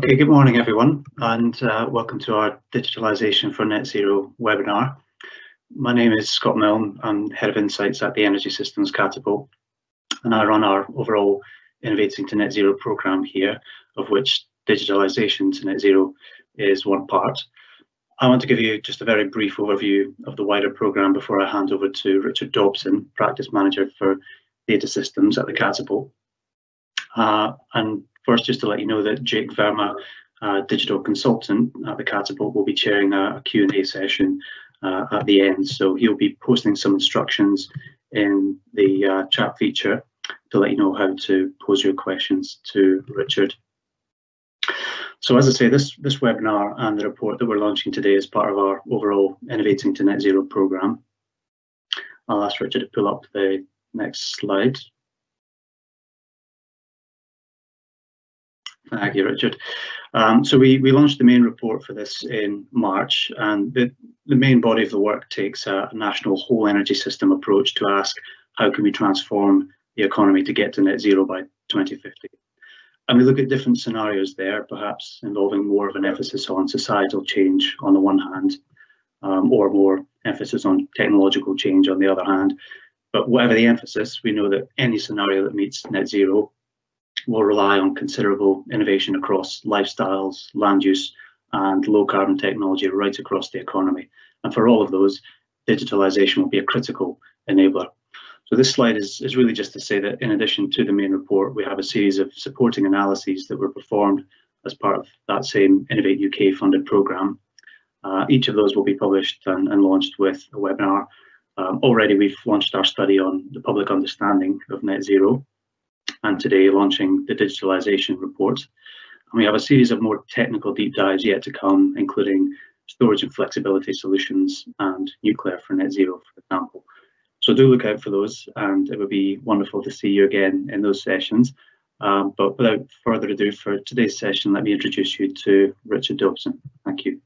Okay, good morning everyone, and welcome to our Digitalisation for Net Zero webinar. My name is Scott Milne. I'm Head of Insights at the Energy Systems Catapult, and I run our overall Innovating to Net Zero programme here, of which Digitalisation to Net Zero is one part. I want to give you just a very brief overview of the wider programme before I hand over to Richard Dobson, Practice Manager for Data Systems at the Catapult. And first, just to let you know that Jake Verma, Digital Consultant at the Catapult, will be chairing a Q&A session at the end. So he'll be posting some instructions in the chat feature to let you know how to pose your questions to Richard. So as I say, this webinar and the report that we're launching today is part of our overall Innovating to Net Zero programme. I'll ask Richard to pull up the next slide. Thank you, Richard. So we launched the main report for this in March, and the main body of the work takes a national whole energy system approach to ask how can we transform the economy to get to net zero by 2050. And we look at different scenarios there, perhaps involving more of an emphasis on societal change on the one hand, or more emphasis on technological change on the other hand. But whatever the emphasis, we know that any scenario that meets net zero will rely on considerable innovation across lifestyles, land use, and low carbon technology right across the economy. And for all of those, digitalisation will be a critical enabler. So this slide is really just to say that in addition to the main report, we have a series of supporting analyses that were performed as part of that same Innovate UK funded programme. Each of those will be published and launched with a webinar. Already we've launched our study on the public understanding of net zero, and today launching the digitalisation report. And we have a series of more technical deep dives yet to come, including storage and flexibility solutions and nuclear for net zero, for example. So do look out for those, and it would be wonderful to see you again in those sessions. But without further ado, for today's session, let me introduce you to Richard Dobson. Thank you.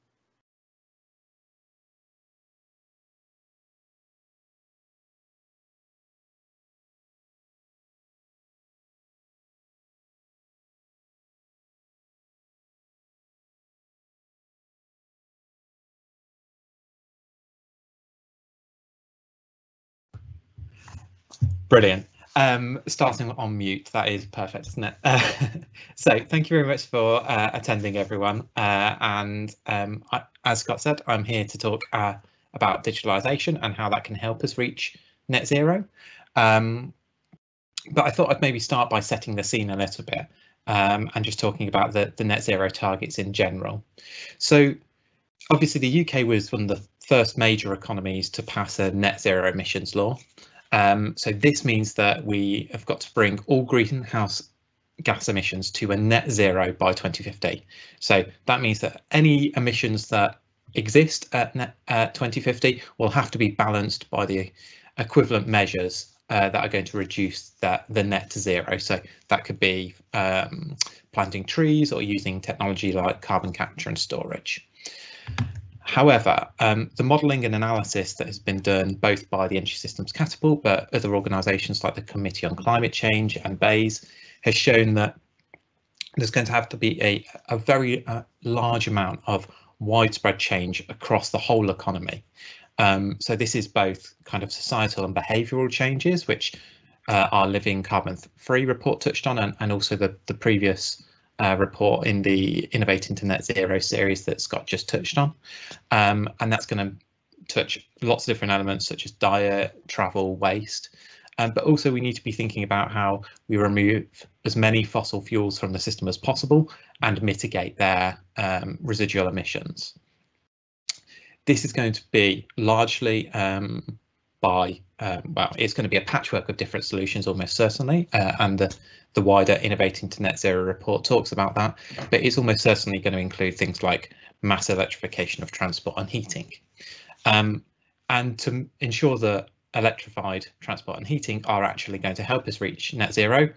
Brilliant. Starting on mute, that is perfect, isn't it? So thank you very much for attending, everyone. As Scott said, I'm here to talk about digitalisation and how that can help us reach net zero. But I thought I'd maybe start by setting the scene a little bit and just talking about the net zero targets in general. So obviously the UK was one of the first major economies to pass a net zero emissions law. So this means that we have got to bring all greenhouse gas emissions to a net zero by 2050. So that means that any emissions that exist at 2050 will have to be balanced by the equivalent measures that are going to reduce the net to zero. So that could be planting trees or using technology like carbon capture and storage. However, the modelling and analysis that has been done both by the Energy Systems Catapult, but other organisations like the Committee on Climate Change and BEIS has shown that there's going to have to be a very large amount of widespread change across the whole economy. So this is both kind of societal and behavioural changes, which our Living Carbon Free report touched on, and also the previous report in the Innovating to Net Zero series that Scott just touched on. And that's going to touch lots of different elements such as diet, travel, waste. But also we need to be thinking about how we remove as many fossil fuels from the system as possible and mitigate their residual emissions. This is going to be largely well, it's going to be a patchwork of different solutions almost certainly, and the wider Innovating to Net Zero report talks about that, but it's almost certainly going to include things like mass electrification of transport and heating. And to ensure that electrified transport and heating are actually going to help us reach net zero,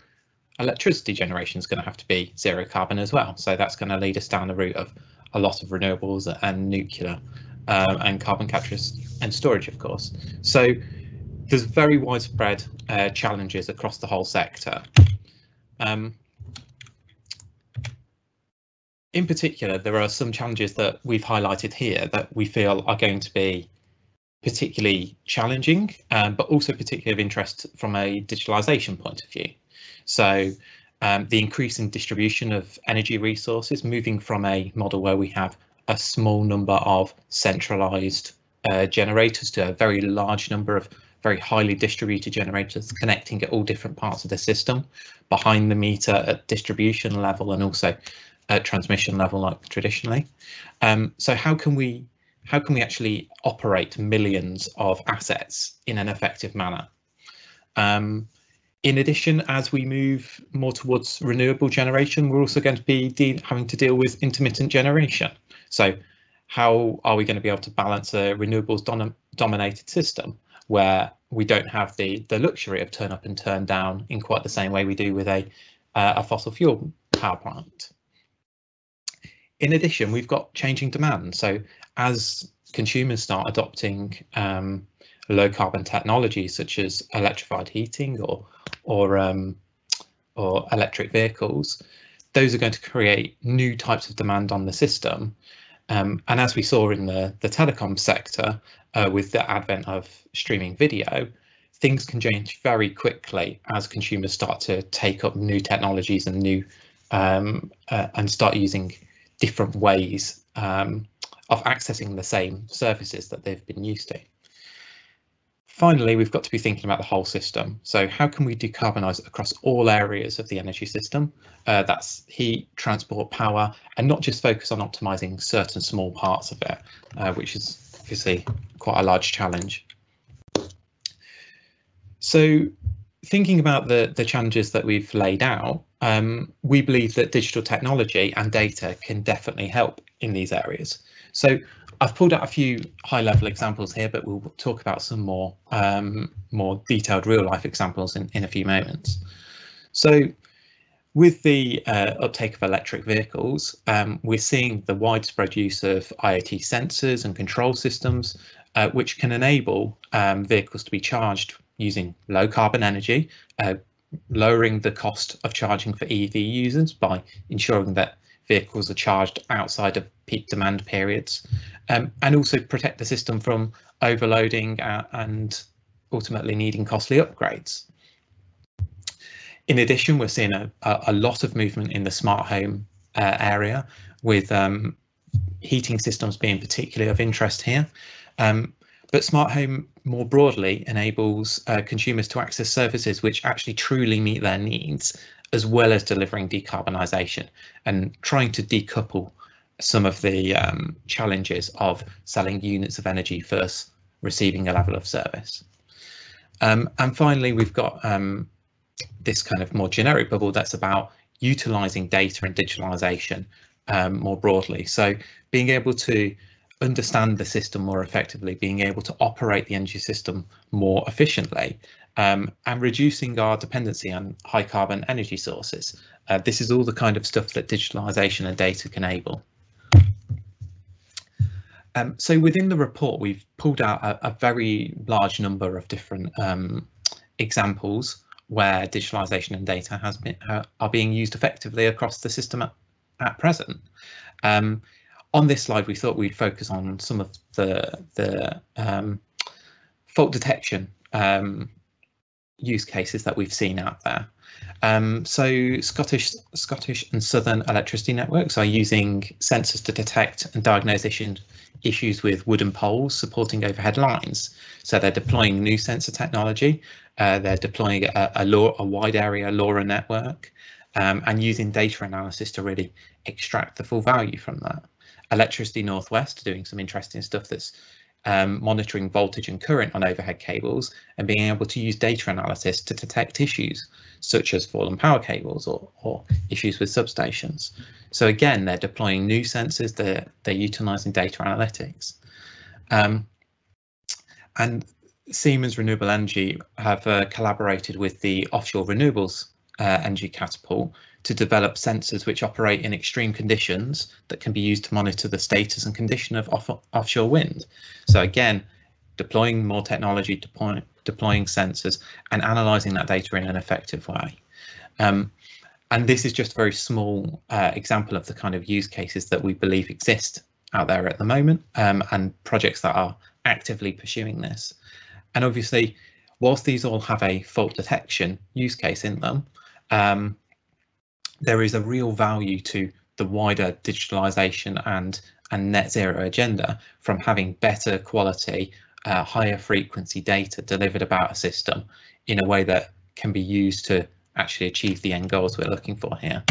electricity generation is going to have to be zero carbon as well. So that's going to lead us down the route of a lot of renewables and nuclear and carbon capture and storage, of course. So there's very widespread challenges across the whole sector. in particular, there are some challenges that we've highlighted here that we feel are going to be particularly challenging, but also particularly of interest from a digitalisation point of view. So the increasing distribution of energy resources, moving from a model where we have a small number of centralised generators to a very large number of very highly distributed generators connecting at all different parts of the system, behind the meter at distribution level and also at transmission level like traditionally. So how can we actually operate millions of assets in an effective manner? In addition, as we move more towards renewable generation, we're also going to be having to deal with intermittent generation. So how are we going to be able to balance a renewables dominated system where we don't have the luxury of turn up and turn down in quite the same way we do with a fossil fuel power plant? In addition, we've got changing demand. So as consumers start adopting low carbon technologies such as electrified heating or electric vehicles, those are going to create new types of demand on the system. And as we saw in the telecom sector with the advent of streaming video, things can change very quickly as consumers start to take up new technologies and new and start using different ways of accessing the same services that they've been used to. Finally, we've got to be thinking about the whole system. So how can we decarbonise across all areas of the energy system? That's heat, transport, power, and not just focus on optimising certain small parts of it, which is obviously quite a large challenge. So thinking about the challenges that we've laid out, we believe that digital technology and data can definitely help in these areas. So I've pulled out a few high-level examples here, but we'll talk about some more detailed real-life examples in a few moments. So with the uptake of electric vehicles, we're seeing the widespread use of IoT sensors and control systems, which can enable vehicles to be charged using low carbon energy, lowering the cost of charging for EV users by ensuring that vehicles are charged outside of peak demand periods, and also protect the system from overloading and ultimately needing costly upgrades. In addition, we're seeing a lot of movement in the smart home area, with heating systems being particularly of interest here. But smart home more broadly enables consumers to access services which actually truly meet their needs, as well as delivering decarbonisation and trying to decouple some of the challenges of selling units of energy versus receiving a level of service. And finally, we've got this kind of more generic bubble that's about utilising data and digitalisation more broadly. So being able to understand the system more effectively, being able to operate the energy system more efficiently, and reducing our dependency on high carbon energy sources. This is all the kind of stuff that digitalisation and data can enable. So within the report, we've pulled out a very large number of different examples where digitalisation and data are being used effectively across the system at present. On this slide, we thought we'd focus on some of the fault detection use cases that we've seen out there. So Scottish and Southern electricity networks are using sensors to detect and diagnose issues with wooden poles supporting overhead lines. So they're deploying new sensor technology. They're deploying a wide area LoRa network and using data analysis to really extract the full value from that. Electricity Northwest doing some interesting stuff that's monitoring voltage and current on overhead cables and being able to use data analysis to detect issues such as fallen power cables or issues with substations. So again, they're deploying new sensors, they're utilising data analytics. And Siemens Renewable Energy have collaborated with the Offshore Renewables Energy Catapult to develop sensors which operate in extreme conditions that can be used to monitor the status and condition of offshore wind. So again, deploying more technology, deploying sensors and analysing that data in an effective way. And this is just a very small example of the kind of use cases that we believe exist out there at the moment, and projects that are actively pursuing this. And obviously, whilst these all have a fault detection use case in them, there is a real value to the wider digitalisation and net zero agenda from having better quality, higher frequency data delivered about a system in a way that can be used to actually achieve the end goals we're looking for here.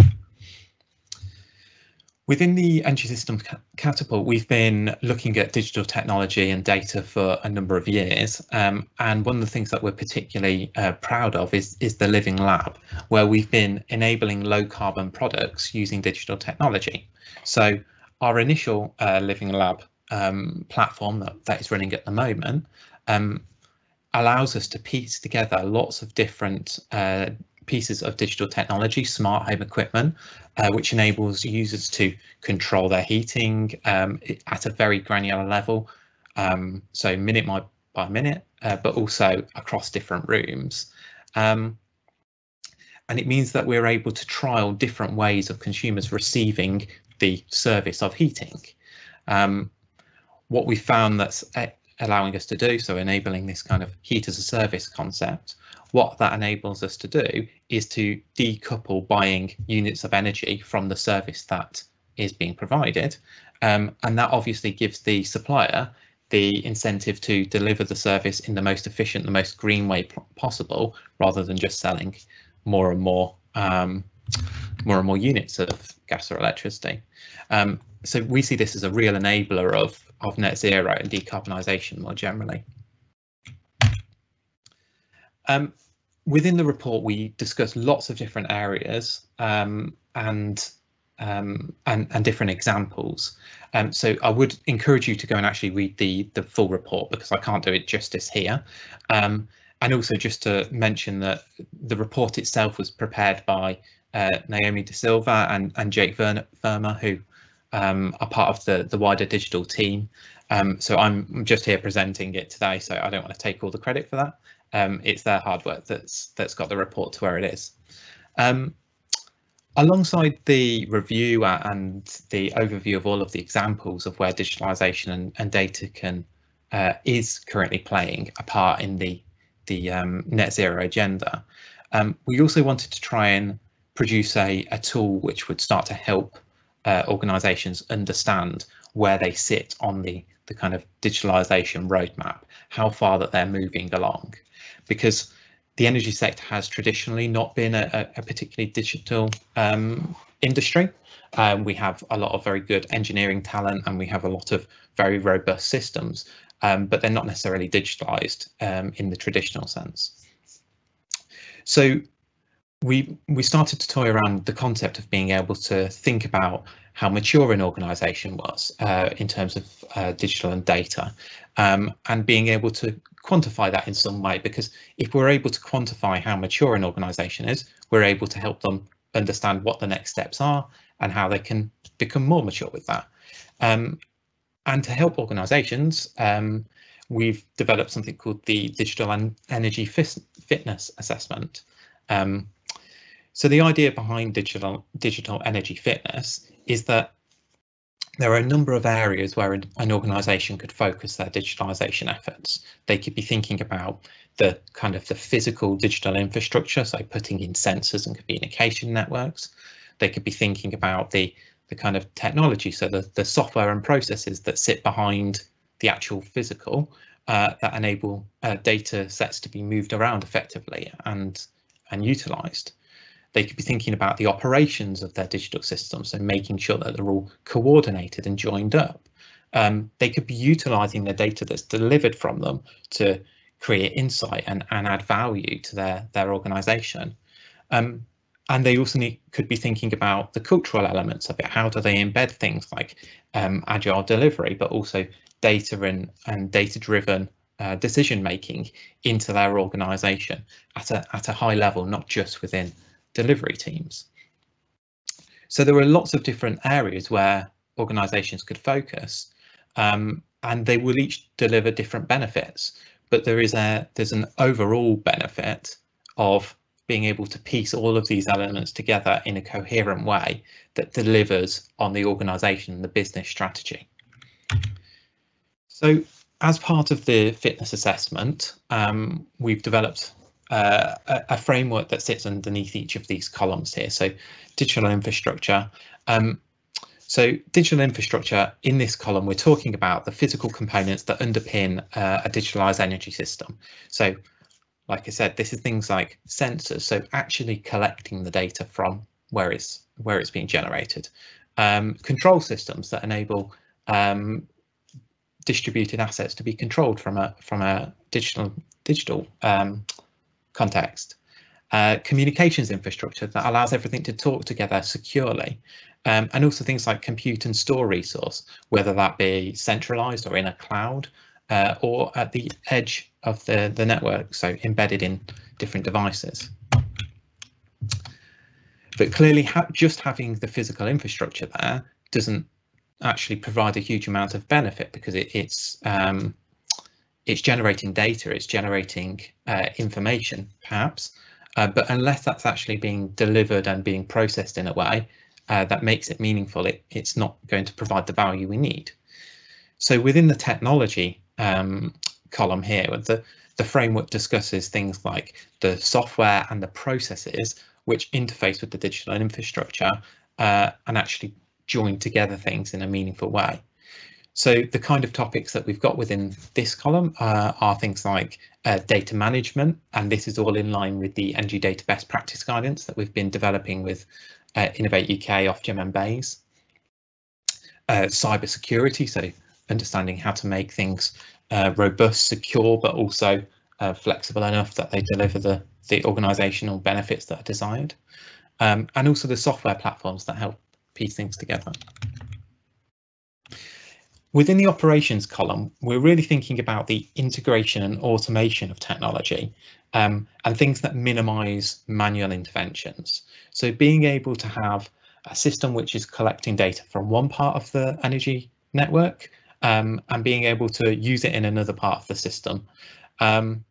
Within the Energy Systems Catapult, we've been looking at digital technology and data for a number of years, and one of the things that we're particularly proud of is the Living Lab, where we've been enabling low carbon products using digital technology. So our initial Living Lab platform that is running at the moment allows us to piece together lots of different pieces of digital technology, smart home equipment, which enables users to control their heating at a very granular level, so minute by minute, but also across different rooms. And it means that we're able to trial different ways of consumers receiving the service of heating. What we found that's allowing us to do, so enabling this kind of heat as a service concept, what that enables us to do is to decouple buying units of energy from the service that is being provided. And that obviously gives the supplier the incentive to deliver the service in the most efficient, the most green way possible, rather than just selling more and more units of gas or electricity. So we see this as a real enabler of net zero and decarbonisation more generally. Within the report, we discuss lots of different areas and different examples. So I would encourage you to go and actually read the full report, because I can't do it justice here. And also just to mention that the report itself was prepared by Naomi De Silva and Jake Verma, who are part of the wider digital team. So I'm just here presenting it today, so I don't want to take all the credit for that. It's their hard work that's got the report to where it is. Alongside the review and the overview of all of the examples of where digitalisation and data is currently playing a part in the net zero agenda, we also wanted to try and produce a tool which would start to help organisations understand where they sit on the kind of digitalisation roadmap, how far that they're moving along, because the energy sector has traditionally not been a particularly digital industry. We have a lot of very good engineering talent, and we have a lot of very robust systems, but they're not necessarily digitalised in the traditional sense. So we started to toy around the concept of being able to think about how mature an organisation was in terms of digital and data, and being able to quantify that in some way, because if we're able to quantify how mature an organisation is, we're able to help them understand what the next steps are and how they can become more mature with that. And to help organisations, we've developed something called the Digital and Energy Fitness Assessment. So the idea behind digital energy fitness is that there are a number of areas where an organisation could focus their digitalisation efforts. They could be thinking about the kind of the physical digital infrastructure, so putting in sensors and communication networks. They could be thinking about the kind of technology, so the software and processes that sit behind the actual physical that enable data sets to be moved around effectively and utilised. They could be thinking about the operations of their digital systems and making sure that they're all coordinated and joined up. They could be utilising the data that's delivered from them to create insight and add value to their organisation. And they also could be thinking about the cultural elements of it. How do they embed things like agile delivery, but also data and data-driven decision making into their organisation at a high level, not just within delivery teams. So there are lots of different areas where organisations could focus, and they will each deliver different benefits. But there's an overall benefit of being able to piece all of these elements together in a coherent way that delivers on the organisation and the business strategy. So as part of the fitness assessment, we've developed a framework that sits underneath each of these columns here. So digital infrastructure. So digital infrastructure, in this column, we're talking about the physical components that underpin a digitalised energy system. So like I said, this is things like sensors, so actually collecting the data from where it's being generated. Control systems that enable distributed assets to be controlled from a digital context. Communications infrastructure that allows everything to talk together securely, and also things like compute and store resource, whether that be centralized or in a cloud, or at the edge of the network, so embedded in different devices. But clearly, just having the physical infrastructure there doesn't actually provide a huge amount of benefit, because it's generating data, it's generating information, perhaps, but unless that's actually being delivered and being processed in a way that makes it meaningful, it's not going to provide the value we need. So within the technology column here, the framework discusses things like the software and the processes which interface with the digital infrastructure and actually join together things in a meaningful way. So the kind of topics that we've got within this column are things like data management, and this is all in line with the Energy Data Best Practice Guidance that we've been developing with Innovate UK, Ofgem and BEIS. Cyber security, so understanding how to make things robust, secure, but also flexible enough that they deliver the organisational benefits that are desired, and also the software platforms that help piece things together. Within the operations column, we're really thinking about the integration and automation of technology, and things that minimise manual interventions. So being able to have a system which is collecting data from one part of the energy network, and being able to use it in another part of the system. And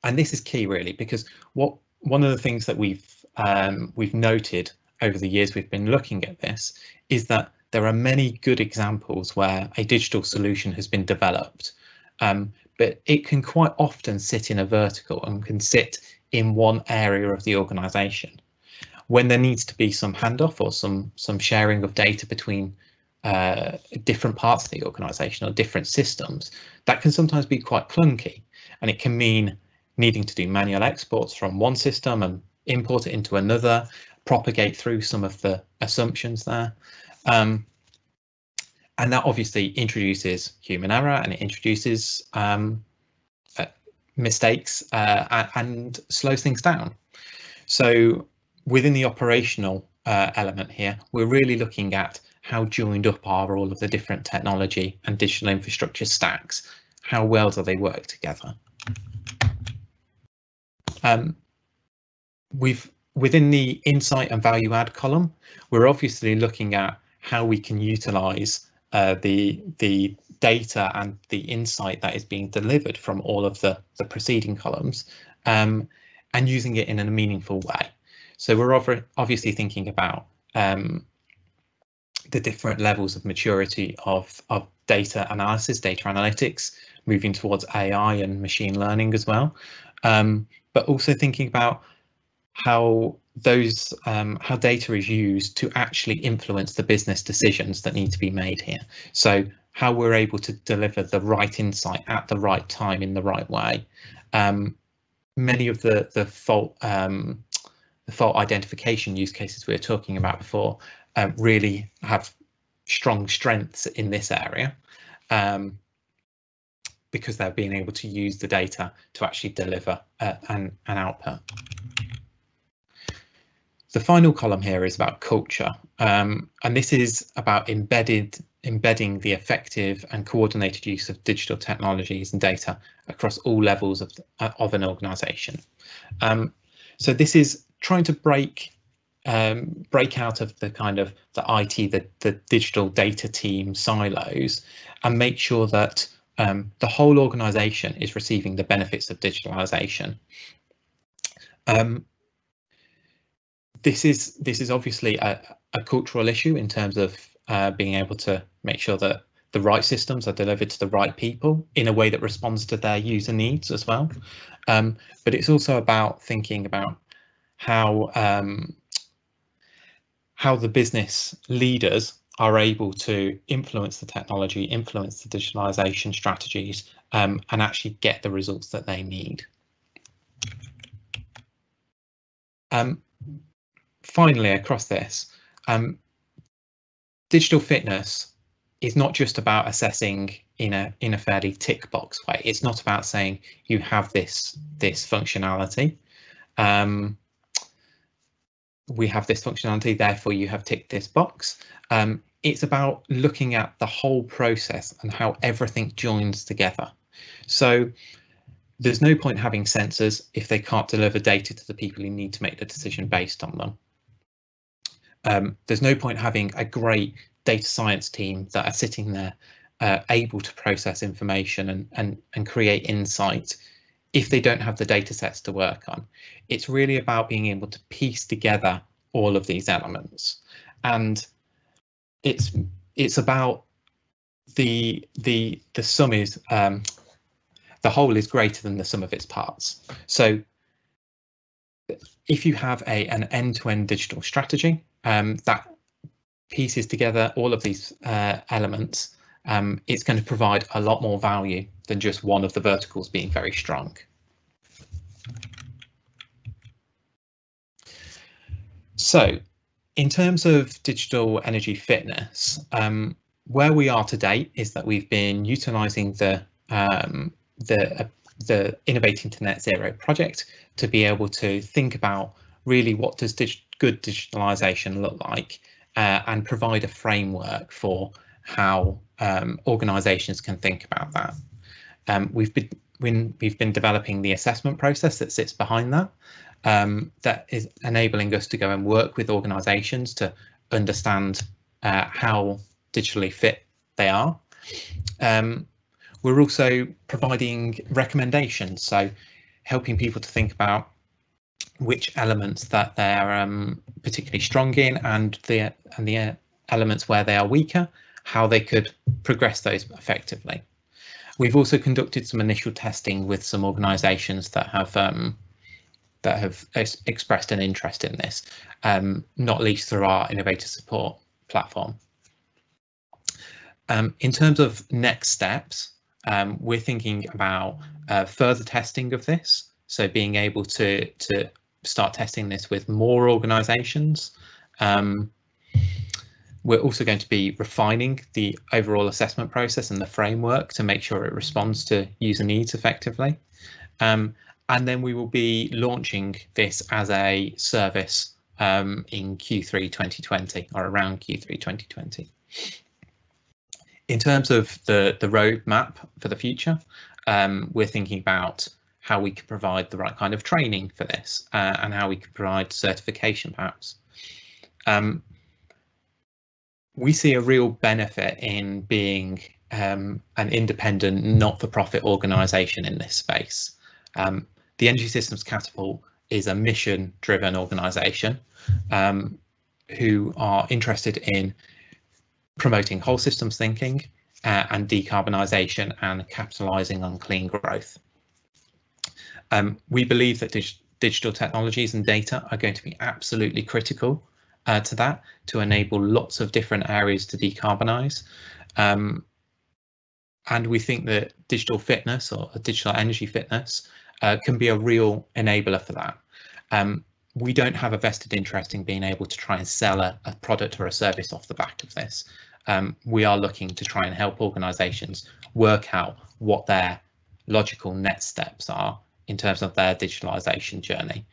this is key, really, because one of the things that we've noted over the years we've been looking at this is that there are many good examples where a digital solution has been developed, but it can quite often sit in a vertical and can sit in one area of the organisation. When there needs to be some handoff or some sharing of data between different parts of the organisation or different systems, that can sometimes be quite clunky, and it can mean needing to do manual exports from one system and import it into another, propagate through some of the assumptions there. And that obviously introduces human error, and it introduces mistakes and slows things down. So within the operational element here, we're really looking at how joined up are all of the different technology and digital infrastructure stacks. How well do they work together? Within the insight and value add column, we're obviously looking at how we can utilize the data and the insight that is being delivered from all of the preceding columns, and using it in a meaningful way. So we're obviously thinking about the different levels of maturity of data analysis, data analytics, moving towards AI and machine learning as well, but also thinking about how data is used to actually influence the business decisions that need to be made here. So how we're able to deliver the right insight at the right time in the right way. Many of the fault identification use cases we were talking about before really have strong strengths in this area, because they're being able to use the data to actually deliver an output. The final column here is about culture, and this is about embedding the effective and coordinated use of digital technologies and data across all levels of an organisation. So this is trying to break out of the kind of the IT, the digital data team silos, and make sure that the whole organisation is receiving the benefits of digitalisation. This is obviously a cultural issue in terms of being able to make sure that the right systems are delivered to the right people in a way that responds to their user needs as well. But it's also about thinking about how the business leaders are able to influence the technology, influence the digitalisation strategies, and actually get the results that they need. Finally, across this, digital fitness is not just about assessing in a fairly tick box way. It's not about saying you have this functionality. We have this functionality, therefore you have ticked this box. It's about looking at the whole process and how everything joins together. So there's no point having sensors if they can't deliver data to the people who need to make the decision based on them. There's no point having a great data science team that are sitting there able to process information and create insight if they don't have the data sets to work on. It's really about being able to piece together all of these elements, and it's about the sum is the whole is greater than the sum of its parts. So if you have an end-to-end digital strategy that pieces together all of these elements, it's going to provide a lot more value than just one of the verticals being very strong. So in terms of digital energy fitness, where we are today is that we've been utilising the Innovating to Net Zero project to be able to think about really what does good digitalisation look like, and provide a framework for how organisations can think about that. We've been developing the assessment process that sits behind that, that is enabling us to go and work with organisations to understand how digitally fit they are. We're also providing recommendations, so helping people to think about which elements that they're particularly strong in, and the elements where they are weaker, how they could progress those effectively. We've also conducted some initial testing with some organisations that have expressed an interest in this, not least through our innovator support platform. In terms of next steps, we're thinking about further testing of this, so being able to start testing this with more organisations. We're also going to be refining the overall assessment process and the framework to make sure it responds to user needs effectively. And then we will be launching this as a service in Q3 2020, or around Q3 2020. In terms of the roadmap for the future, we're thinking about how we can provide the right kind of training for this, and how we can provide certification perhaps. We see a real benefit in being an independent, not-for-profit organisation in this space. The Energy Systems Catapult is a mission-driven organisation who are interested in promoting whole systems thinking and decarbonisation and capitalising on clean growth. We believe that digital technologies and data are going to be absolutely critical to that, to enable lots of different areas to decarbonise. And we think that digital fitness, or digital energy fitness, can be a real enabler for that. We don't have a vested interest in being able to try and sell a product or a service off the back of this. We are looking to try and help organisations work out what their logical next steps are in terms of their digitalisation journey,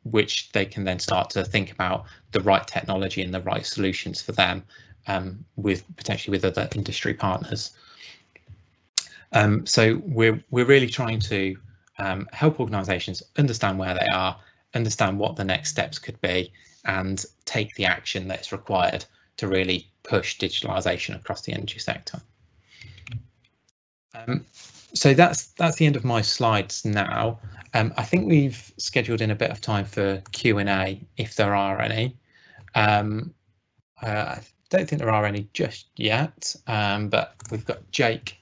which they can then start to think about the right technology and the right solutions for them, potentially with other industry partners. So we're really trying to help organisations understand where they are, understand what the next steps could be, and take the action that's required to really push digitalisation across the energy sector. So that's the end of my slides now. I think we've scheduled in a bit of time for Q&A if there are any. I don't think there are any just yet, but we've got Jake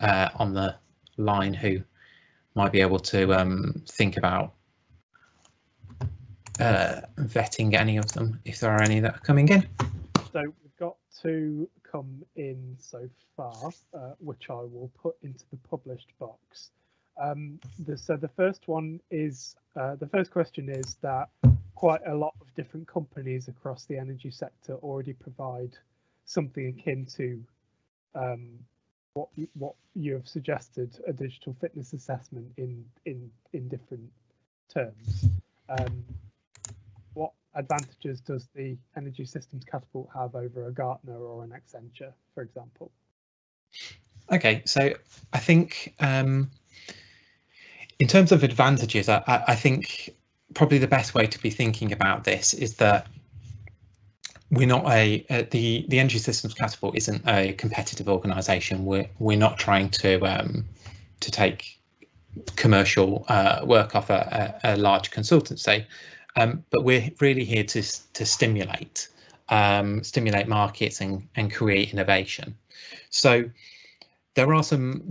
on the line who might be able to think about vetting any of them if there are any that are coming in. So we've got 2 come in so far, which I will put into the published box. So the first one is, the first question is that quite a lot of different companies across the energy sector already provide something akin to what you have suggested, a digital fitness assessment in different terms. What advantages does the Energy Systems Catapult have over a Gartner or an Accenture, for example? Okay, so I think in terms of advantages, I think probably the best way to be thinking about this is that we're not the Energy Systems Catapult isn't a competitive organisation. We're not trying to take commercial work off a large consultancy, but we're really here to stimulate markets and create innovation. So there are some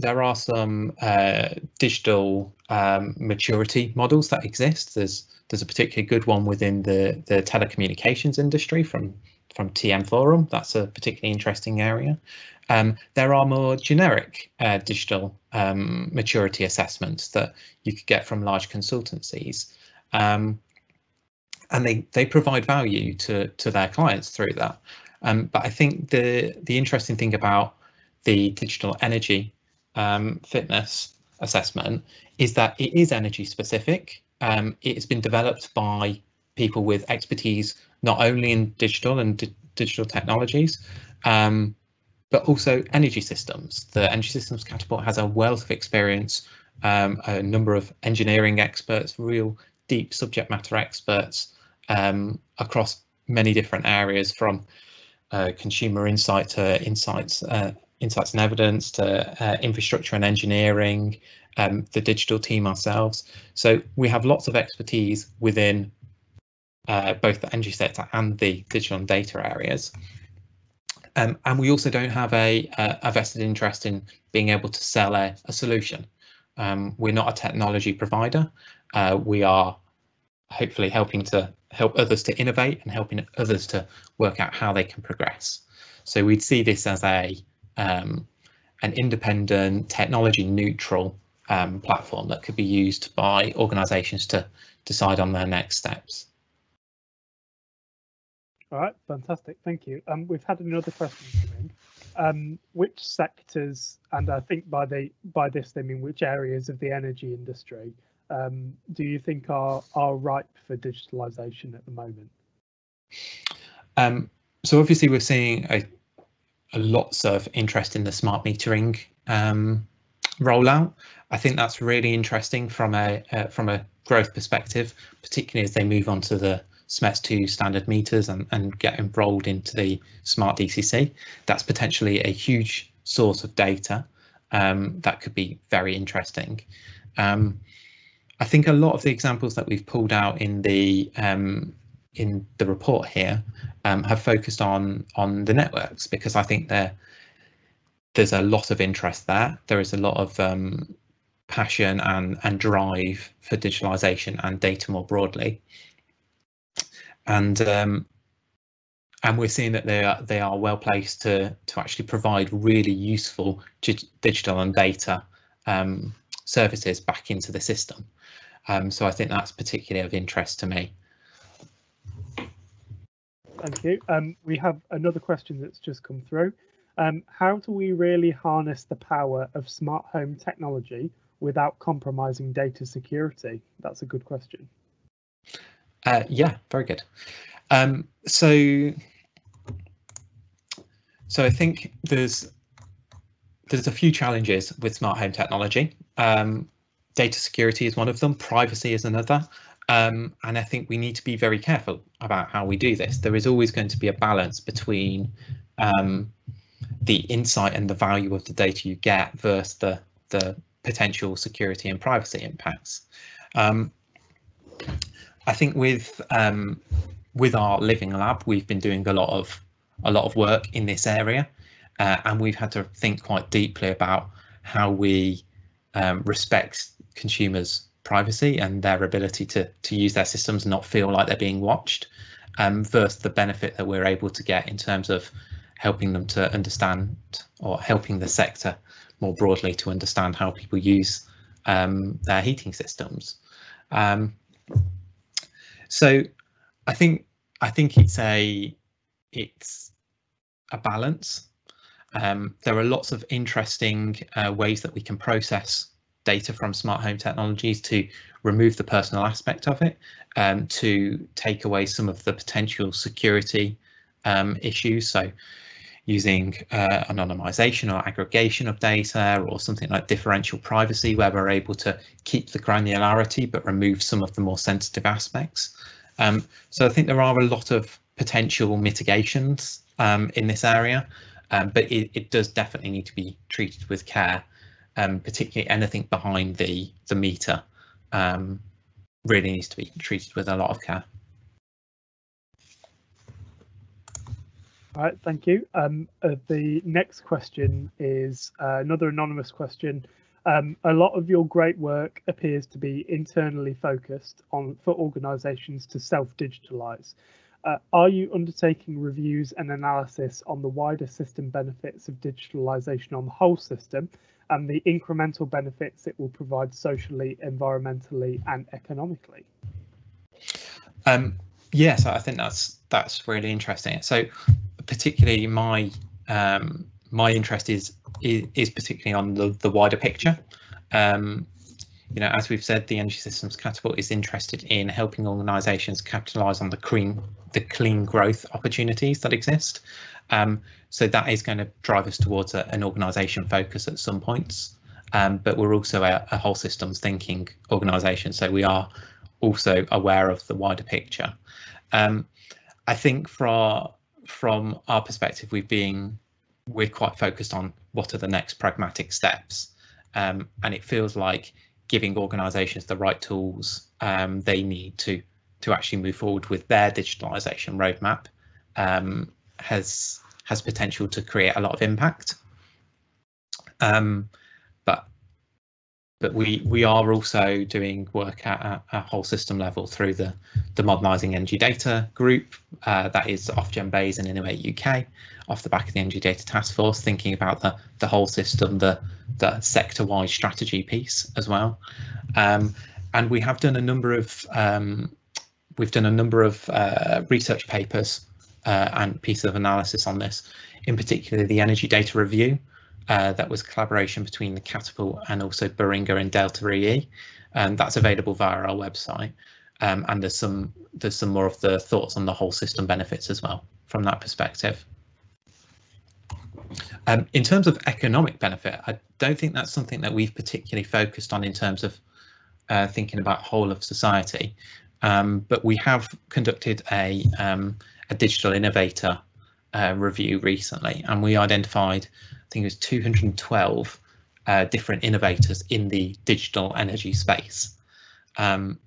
digital maturity models that exist. There's a particularly good one within the telecommunications industry from TM Forum. That's a particularly interesting area. There are more generic digital maturity assessments that you could get from large consultancies, and they provide value to their clients through that. But I think the interesting thing about the digital energy fitness assessment is that it is energy specific. It has been developed by people with expertise not only in digital and digital technologies, but also energy systems. The Energy Systems Catapult has a wealth of experience, a number of engineering experts, real deep subject matter experts across many different areas, from consumer insight to insights and evidence to infrastructure and engineering, the digital team ourselves. So we have lots of expertise within both the energy sector and the digital and data areas. And we also don't have a vested interest in being able to sell a solution. We're not a technology provider. We are hopefully helping to help others to innovate and helping others to work out how they can progress. So we'd see this as an independent, technology neutral platform that could be used by organisations to decide on their next steps. All right, fantastic, thank you. We've had another question come in. Which sectors, and I think by this they mean which areas of the energy industry, do you think are ripe for digitalisation at the moment? So obviously we're seeing a lots of interest in the smart metering rollout. I think that's really interesting from a growth perspective, particularly as they move on to the SMETS2 standard meters and get enrolled into the smart DCC. That's potentially a huge source of data that could be very interesting. I think a lot of the examples that we've pulled out in the report here have focused on the networks, because I think there's a lot of interest there. There is a lot of passion and drive for digitalisation and data more broadly, and we're seeing that they are well placed to actually provide really useful digital and data services back into the system. So I think that's particularly of interest to me. Thank you. We have another question that's just come through. How do we really harness the power of smart home technology without compromising data security? That's a good question. Yeah, very good. So I think there's a few challenges with smart home technology. Data security is one of them, privacy is another. And I think we need to be very careful about how we do this. There is always going to be a balance between the insight and the value of the data you get versus the potential security and privacy impacts. I think with our living lab, we've been doing a lot of work in this area, and we've had to think quite deeply about how we respect consumers' privacy and their ability to use their systems and not feel like they're being watched, versus the benefit that we're able to get in terms of helping them to understand, or helping the sector more broadly to understand how people use their heating systems. So I think it's a balance. There are lots of interesting ways that we can process data from smart home technologies to remove the personal aspect of it, to take away some of the potential security issues. So using anonymization or aggregation of data, or something like differential privacy, where we're able to keep the granularity but remove some of the more sensitive aspects. So I think there are a lot of potential mitigations in this area, but it does definitely need to be treated with care, particularly anything behind the meter really needs to be treated with a lot of care. All right, thank you. The next question is another anonymous question. A lot of your great work appears to be internally focused for organisations to self-digitalise. Are you undertaking reviews and analysis on the wider system benefits of digitalisation on the whole system, and the incremental benefits it will provide socially, environmentally, and economically? Yes, I think that's really interesting. So particularly my interest is particularly on the wider picture. You know, as we've said, the Energy Systems Catapult is interested in helping organisations capitalise on the clean growth opportunities that exist. So that is going to drive us towards an organisation focus at some points. But we're also a whole systems thinking organisation, so we are also aware of the wider picture. I think from our perspective, we're quite focused on what are the next pragmatic steps, and it feels like giving organisations the right tools they need to actually move forward with their digitalisation roadmap has potential to create a lot of impact. But we are also doing work at a whole system level through the Modernising Energy Data group, that is Ofgem Bays and Innovate UK, off the back of the Energy Data Taskforce, thinking about the whole system, the sector-wide strategy piece as well. And we have done a number of research papers and pieces of analysis on this, in particular the Energy Data Review. That was collaboration between the Catapult and also Beringa and Delta EE, and that's available via our website. And there's some more of the thoughts on the whole system benefits as well from that perspective. In terms of economic benefit, I don't think that's something that we've particularly focused on in terms of thinking about whole of society, but we have conducted a digital innovator review recently, and we identified, I think it was 212 different innovators in the digital energy space.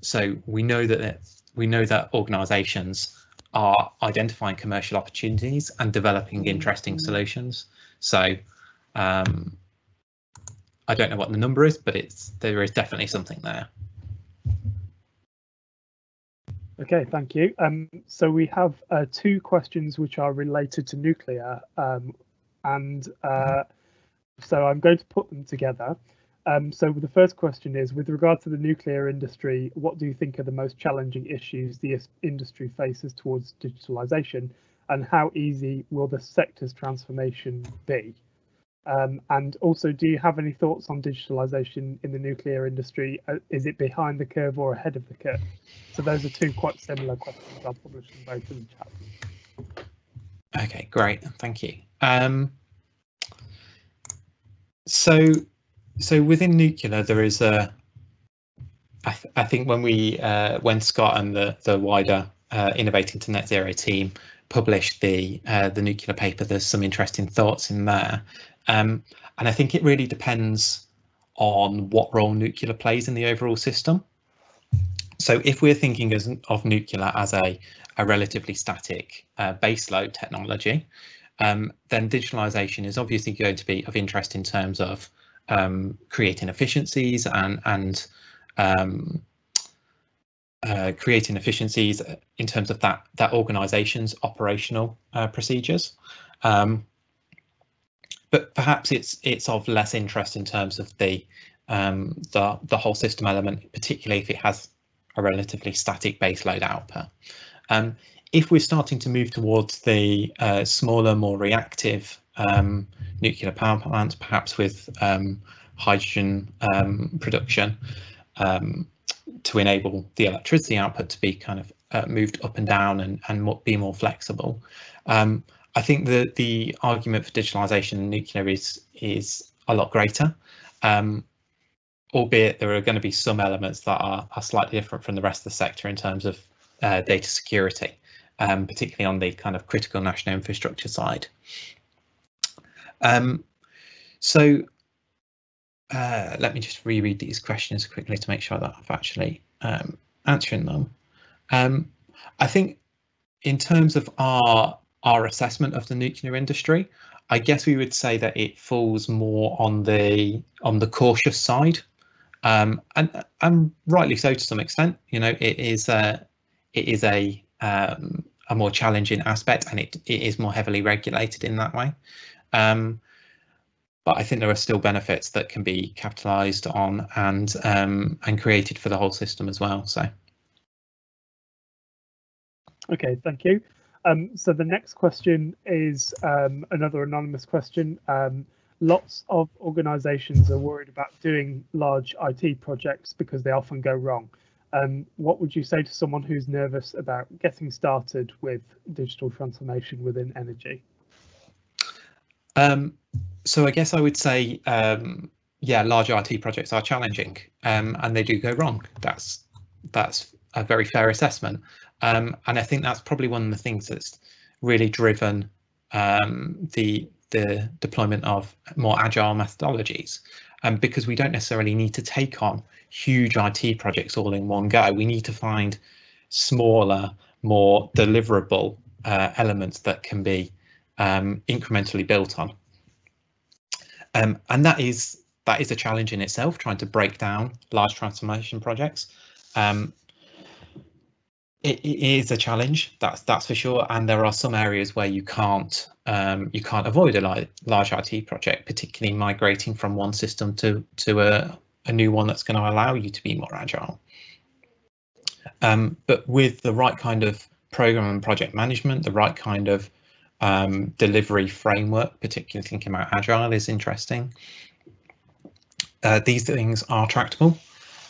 So we know that organisations are identifying commercial opportunities and developing interesting solutions. So I don't know what the number is, but there is definitely something there. Okay, thank you. So we have two questions which are related to nuclear, so I'm going to put them together. So the first question is, with regard to the nuclear industry, what do you think are the most challenging issues the industry faces towards digitalisation, and how easy will the sector's transformation be? And also, do you have any thoughts on digitalisation in the nuclear industry? Is it behind the curve or ahead of the curve? So those are two quite similar questions. I'll publish them both in the chat. Okay, great, thank you. So within nuclear, there is I think when Scott and the wider Innovating to Net Zero team published the nuclear paper, there's some interesting thoughts in there. And I think it really depends on what role nuclear plays in the overall system. So if we're thinking of nuclear as a relatively static baseload technology, then digitalisation is obviously going to be of interest in terms of creating efficiencies and creating efficiencies in terms of that organisation's operational procedures. But perhaps it's of less interest in terms of the whole system element, particularly if it has a relatively static baseload output. If we're starting to move towards the smaller, more reactive nuclear power plants, perhaps with hydrogen production to enable the electricity output to be kind of moved up and down and be more flexible, I think the argument for digitalisation in nuclear is a lot greater, albeit there are going to be some elements that are slightly different from the rest of the sector in terms of data security, particularly on the kind of critical national infrastructure side. So let me just reread these questions quickly to make sure that I've actually answering them. I think in terms of our assessment of the nuclear industry, I guess we would say that it falls more on the cautious side, and rightly so to some extent. You know, it is a more challenging aspect, and it is more heavily regulated in that way. But I think there are still benefits that can be capitalised on and created for the whole system as well. So. Okay, thank you. So the next question is another anonymous question. Lots of organisations are worried about doing large IT projects because they often go wrong. What would you say to someone who's nervous about getting started with digital transformation within energy? So I guess I would say, yeah, large IT projects are challenging and they do go wrong. That's a very fair assessment. And I think that's probably one of the things that's really driven the deployment of more agile methodologies, because we don't necessarily need to take on huge IT projects all in one go. We need to find smaller, more deliverable elements that can be incrementally built on. And that is a challenge in itself, trying to break down large transformation projects. It is a challenge, that's for sure, and there are some areas where you can't avoid a large IT project, particularly migrating from one system to a new one that's going to allow you to be more agile. But with the right kind of program and project management, the right kind of delivery framework, particularly thinking about agile is interesting. These things are tractable,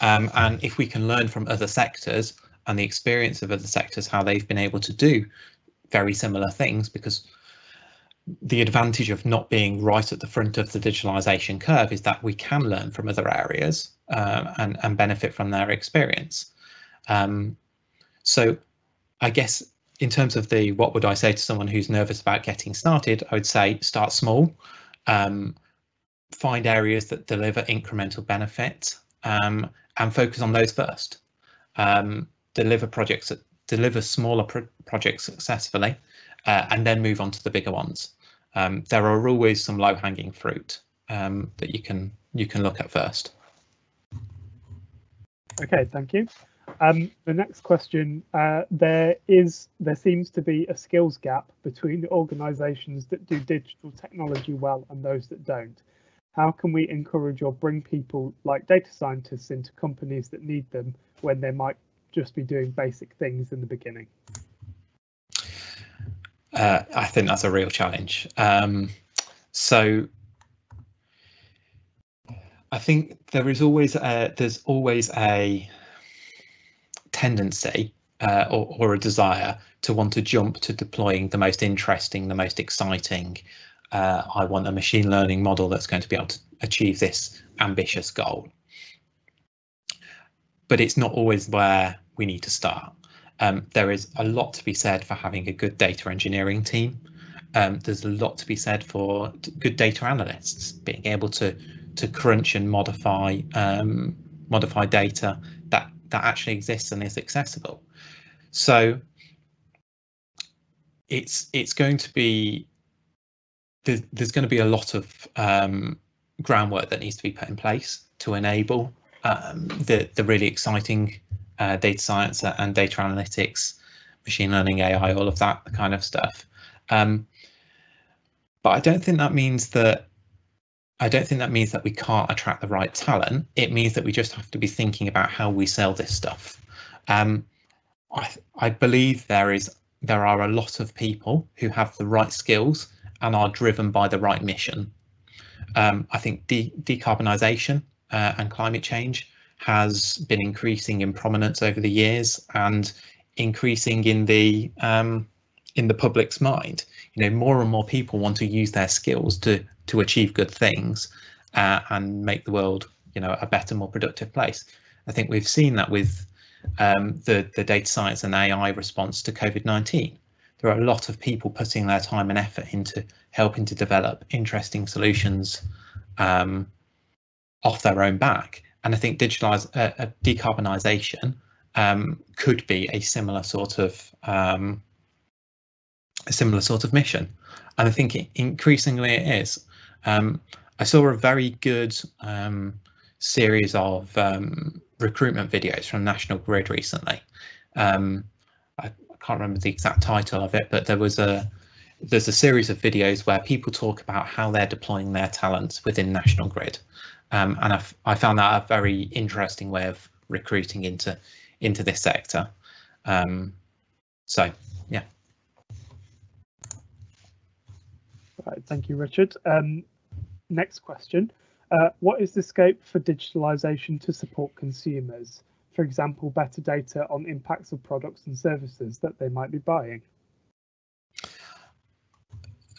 and if we can learn from other sectors and the experience of other sectors, how they've been able to do very similar things, because the advantage of not being right at the front of the digitalisation curve is that we can learn from other areas and benefit from their experience. So I guess in terms of what would I say to someone who's nervous about getting started, I would say start small, find areas that deliver incremental benefit, and focus on those first. Deliver smaller projects successfully, and then move on to the bigger ones. There are always some low-hanging fruit that you can look at first. Okay, thank you. The next question, there seems to be a skills gap between the organisations that do digital technology well and those that don't. How can we encourage or bring people like data scientists into companies that need them when they might just be doing basic things in the beginning? I think that's a real challenge. So I think there's always a tendency or a desire to want to jump to deploying the most interesting, the most exciting. I want a machine learning model that's going to be able to achieve this ambitious goal. But it's not always where we need to start. There is a lot to be said for having a good data engineering team. There's a lot to be said for good data analysts being able to crunch and modify data that that actually exists and is accessible. So it's going to be, there's going to be a lot of groundwork that needs to be put in place to enable the really exciting data science and data analytics, machine learning, AI, all of that kind of stuff. But I don't think that means that we can't attract the right talent. It means that we just have to be thinking about how we sell this stuff. I believe there are a lot of people who have the right skills and are driven by the right mission. I think decarbonisation and climate change has been increasing in prominence over the years and increasing in the public's mind. More and more people want to use their skills to achieve good things and make the world, a better, more productive place. I think we've seen that with the data science and AI response to COVID-19. There are a lot of people putting their time and effort into helping to develop interesting solutions off their own back. And I think decarbonisation could be a similar sort of mission. And I think increasingly it is. I saw a very good series of recruitment videos from National Grid recently. I can't remember the exact title of it, but there's a series of videos where people talk about how they're deploying their talents within National Grid, and I found that a very interesting way of recruiting into this sector. So yeah. Right, thank you, Richard. Next question. What is the scope for digitalisation to support consumers? For example, better data on impacts of products and services that they might be buying.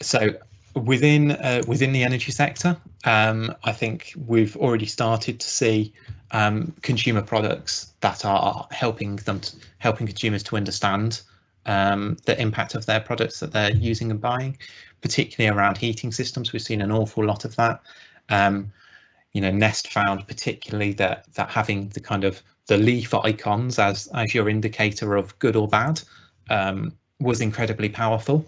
So within the energy sector, I think we've already started to see consumer products that are helping consumers to understand the impact of their products that they're using and buying, particularly around heating systems. We've seen an awful lot of that. Nest found particularly that having the kind of the leaf icons as your indicator of good or bad was incredibly powerful.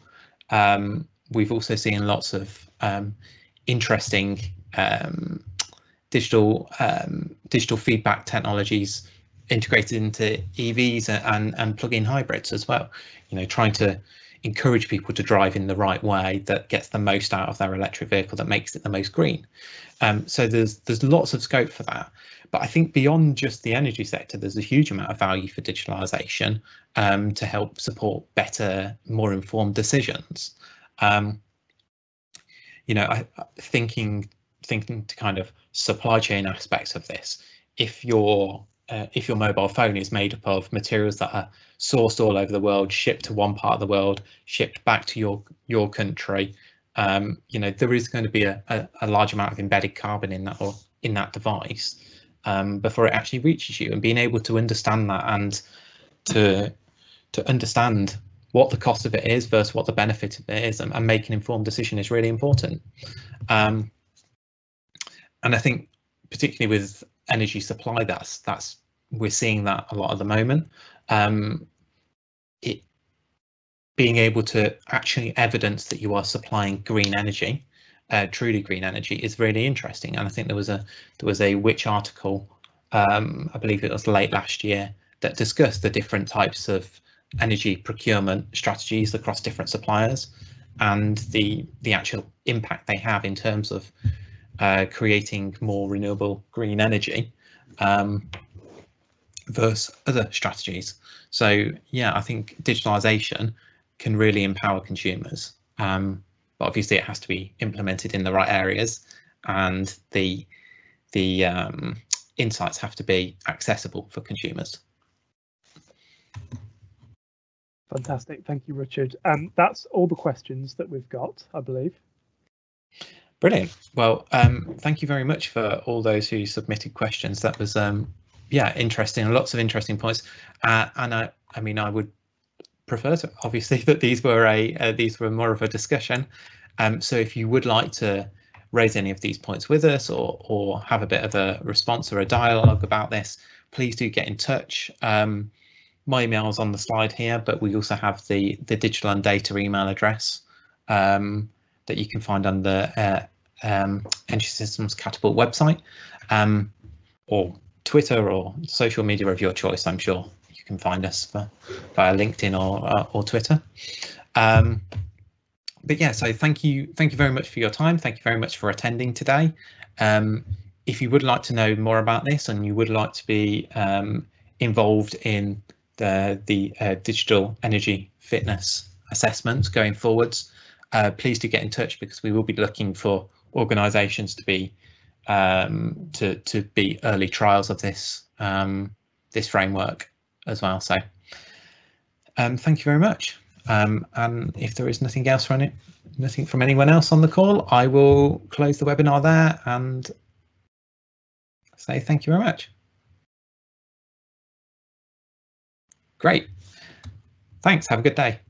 We've also seen lots of interesting digital feedback technologies integrated into EVs and plug-in hybrids as well. Trying to encourage people to drive in the right way that gets the most out of their electric vehicle, that makes it the most green. So there's lots of scope for that. But I think beyond just the energy sector, there's a huge amount of value for digitalisation to help support better, more informed decisions. Thinking to kind of supply chain aspects of this. If your mobile phone is made up of materials that are sourced all over the world, shipped to one part of the world, shipped back to your country, there is going to be a large amount of embedded carbon in that device before it actually reaches you. And being able to understand that and to understand what the cost of it is versus what the benefit of it is, and make an informed decision is really important. And I think particularly with energy supply, that's we're seeing that a lot at the moment. Being able to actually evidence that you are supplying green energy, truly green energy, is really interesting. And I think there was a Which article, I believe it was late last year, that discussed the different types of energy procurement strategies across different suppliers and the actual impact they have in terms of creating more renewable green energy versus other strategies. So yeah, I think digitalisation can really empower consumers, but obviously it has to be implemented in the right areas, and the insights have to be accessible for consumers. Fantastic, thank you, Richard. That's all the questions that we've got, I believe. Brilliant. Well, thank you very much for all those who submitted questions. That was yeah, interesting, lots of interesting points. And I mean, I would prefer to obviously that these were more of a discussion. So if you would like to raise any of these points with us, or have a bit of a response or a dialogue about this, please do get in touch. My email is on the slide here, but we also have the digital and data email address that you can find on the Energy Systems Catapult website, or Twitter or social media of your choice. I'm sure you can find us via LinkedIn or Twitter. But yeah, so thank you very much for your time. Thank you very much for attending today. If you would like to know more about this and you would like to be involved in the digital energy fitness assessments going forwards, please do get in touch, because we will be looking for organisations to be early trials of this this framework as well. So thank you very much. And if there is nothing else from anyone else on the call, I will close the webinar there and say thank you very much. Great. Thanks. Have a good day.